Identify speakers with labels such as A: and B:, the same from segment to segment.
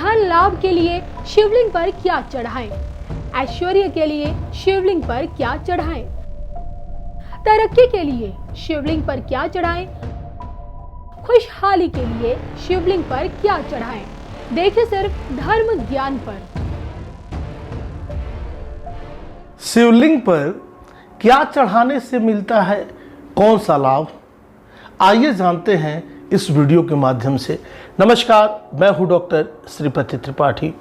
A: धन लाभ के लिए शिवलिंग पर क्या चढ़ाएं? ऐश्वर्य के लिए शिवलिंग पर क्या चढ़ाएं? तरक्की के लिए शिवलिंग पर क्या चढ़ाएं? खुशहाली के लिए शिवलिंग पर क्या चढ़ाएं? देखिए सिर्फ धर्म ज्ञान पर।
B: शिवलिंग पर क्या चढ़ाने से मिलता है कौन सा लाभ, आइए जानते हैं इस वीडियो के माध्यम से। नमस्कार, मैं हूं डॉक्टर श्रीपति त्रिपाठी।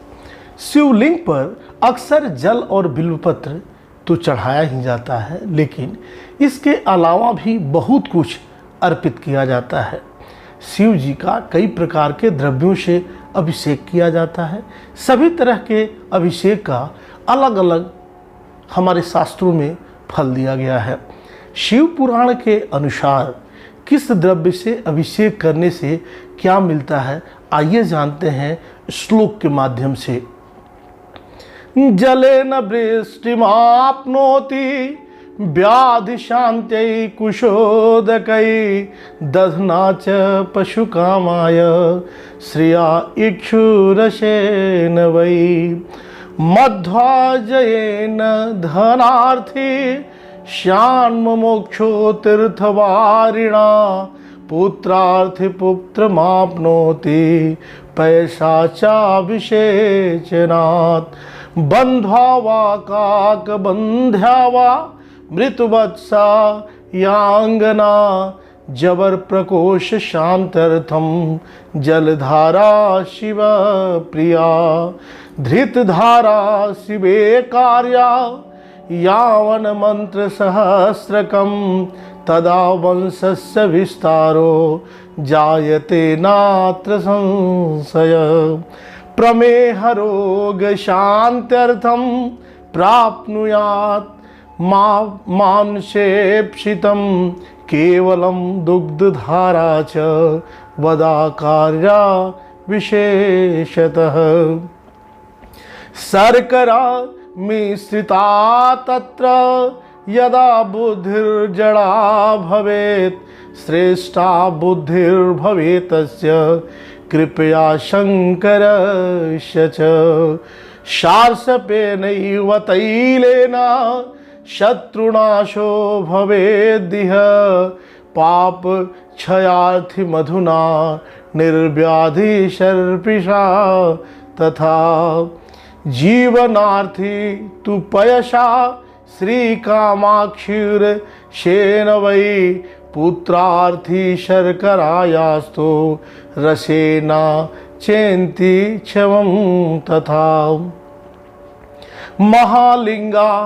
B: शिवलिंग पर अक्सर जल और बिल्वपत्र तो चढ़ाया ही जाता है, लेकिन इसके अलावा भी बहुत कुछ अर्पित किया जाता है। शिव जी का कई प्रकार के द्रव्यों से अभिषेक किया जाता है। सभी तरह के अभिषेक का अलग अलग हमारे शास्त्रों में फल दिया गया है। शिव पुराण के अनुसार किस द्रव्य से अभिषेक करने से क्या मिलता है, आइए जानते हैं श्लोक के माध्यम से। जलेन वृष्टिमाप्नोति व्याधि शांत्यै कुशोदकै दधना च पशुकामाय श्रिया इक्षुरसेन वै मध्वाजयेन धनार्थी श्यान्मोक्षो तीर्थवारिणा पुत्रार्थि पुत्रमाप्नोति पैशाचाभिषेचनात् बन्ध्वा वा काकबन्ध्या वा मृतवत्सा यांगना जबर प्रकोश शांत्यर्थम जलधारा शिव प्रिया धृतधारा शिवे कार्या यावन मंत्र सहस्रकम तदा वंशस्य विस्तारो जायते नात्र संशय प्रमेह रोग शांत्यर्थम प्राप्नुयात् मांसेप्सितं केवलं दुग्धधारा च वदा कार्या विशेषतः शर्करा मिश्रिता तत्र यदा बुद्धिर्जड़ा भवेत् श्रेष्ठा बुद्धिर्भवेत् तस्य कृपया शंकरस्य च शार्षपेनैव तैलेन शत्रुनाशो भवेद्दिह पाप क्षयार्थि मधुना निर्व्याधि शर्पिषा तथा जीवनार्थी तु पयसा श्रीकामाक्षीर्षेण वै पुत्रार्थी शर्करायास्तो रसेना चेन्ति क्षमं तथा महालिंगाभिषेकेन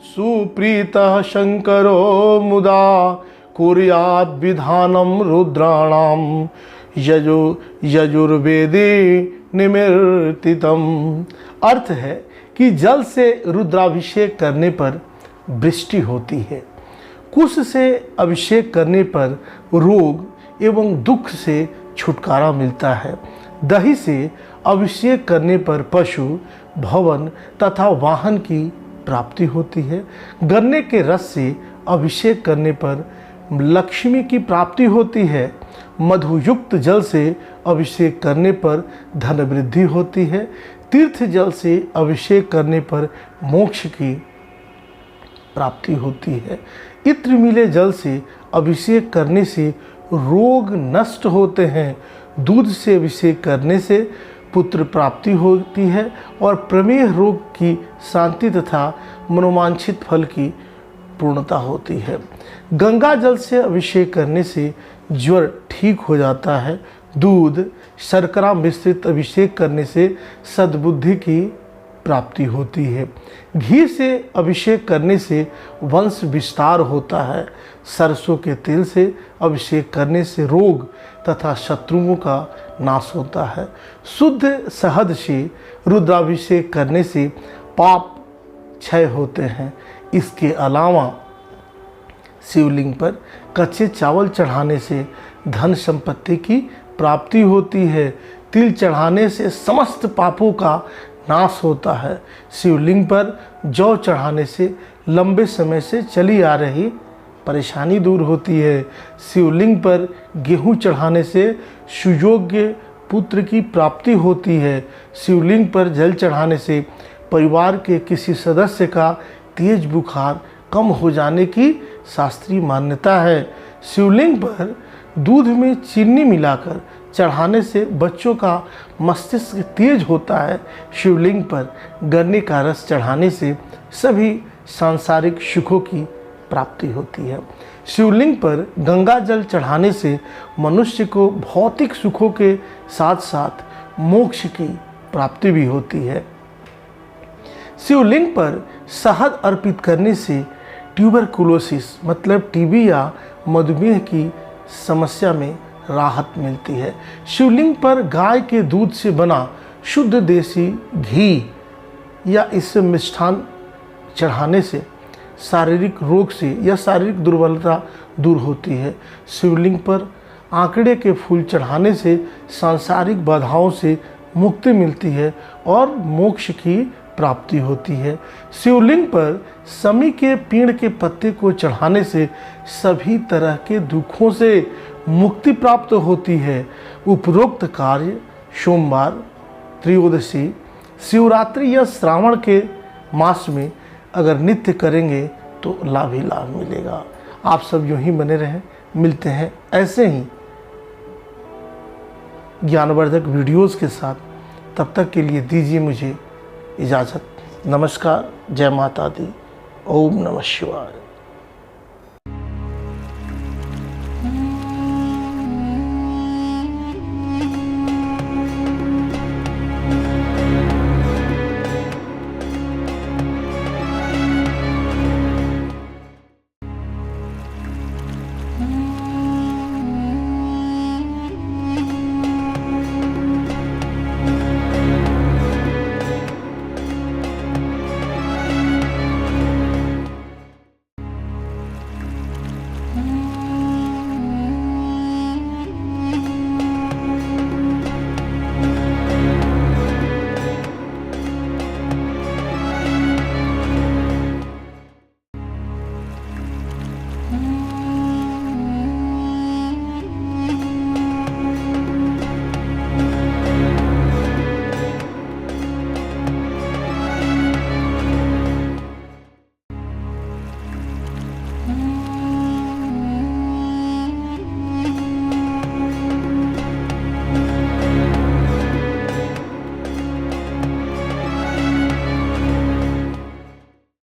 B: सुप्रीतः शंकरो मुदा कुर्याद् विधानं रुद्राणां यजुर्वेदे निवर्तितम्। अर्थ है कि जल से रुद्राभिषेक करने पर वृष्टि होती है, कुश से अभिषेक करने पर रोग एवं दुख से छुटकारा मिलता है, दही से अभिषेक करने पर पशु, भवन तथा वाहन की प्राप्ति होती है, गन्ने के रस से अभिषेक करने पर लक्ष्मी की प्राप्ति होती है, मधुयुक्त जल से अभिषेक करने पर धन वृद्धि होती है, तीर्थ जल से अभिषेक करने पर मोक्ष की प्राप्ति होती है, इत्र मिले जल से अभिषेक करने से रोग नष्ट होते हैं, दूध से अभिषेक करने से पुत्र प्राप्ति होती है और प्रमेह रोग की शांति तथा मनोवांछित फल की पूर्णता होती है। गंगा जल से अभिषेक करने से ज्वर ठीक हो जाता है, दूध शर्करा मिश्रित अभिषेक करने से सद्बुद्धि की प्राप्ति होती है, घी से अभिषेक करने से वंश विस्तार होता है, सरसों के तेल से अभिषेक करने से रोग तथा शत्रुओं का नाश होता है, शुद्ध शहद से रुद्राभिषेक करने से पाप क्षय होते हैं। इसके अलावा शिवलिंग पर कच्चे चावल चढ़ाने से धन संपत्ति की प्राप्ति होती है, तिल चढ़ाने से समस्त पापों का नाश होता है, शिवलिंग पर जौ चढ़ाने से लंबे समय से चली आ रही परेशानी दूर होती है, शिवलिंग पर गेहूं चढ़ाने से सुयोग्य पुत्र की प्राप्ति होती है। शिवलिंग पर जल चढ़ाने से परिवार के किसी सदस्य का तेज बुखार कम हो जाने की शास्त्रीय मान्यता है। शिवलिंग पर दूध में चीनी मिलाकर चढ़ाने से बच्चों का मस्तिष्क तेज होता है। शिवलिंग पर गन्ने का रस चढ़ाने से सभी सांसारिक सुखों की प्राप्ति होती है। शिवलिंग पर गंगा जल चढ़ाने से मनुष्य को भौतिक सुखों के साथ साथ मोक्ष की प्राप्ति भी होती है। शिवलिंग पर शहद अर्पित करने से ट्यूबरकुलोसिस मतलब टीबी या मधुमेह की समस्या में राहत मिलती है। शिवलिंग पर गाय के दूध से बना शुद्ध देसी घी या इससे मिष्ठान चढ़ाने से शारीरिक रोग से या शारीरिक दुर्बलता दूर होती है। शिवलिंग पर आंकड़े के फूल चढ़ाने से सांसारिक बाधाओं से मुक्ति मिलती है और मोक्ष की प्राप्ति होती है। शिवलिंग पर समी के पेड़ के पत्ते को चढ़ाने से सभी तरह के दुखों से मुक्ति प्राप्त होती है। उपरोक्त कार्य सोमवार, त्रयोदशी, शिवरात्रि या श्रावण के मास में अगर नित्य करेंगे तो लाभ ही लाभ मिलेगा। आप सब यूं ही बने रहें, मिलते हैं ऐसे ही ज्ञानवर्धक वीडियोस के साथ। तब तक के लिए दीजिए मुझे इजाज़त। नमस्कार, जय माता दी, ओम नमः शिवाय।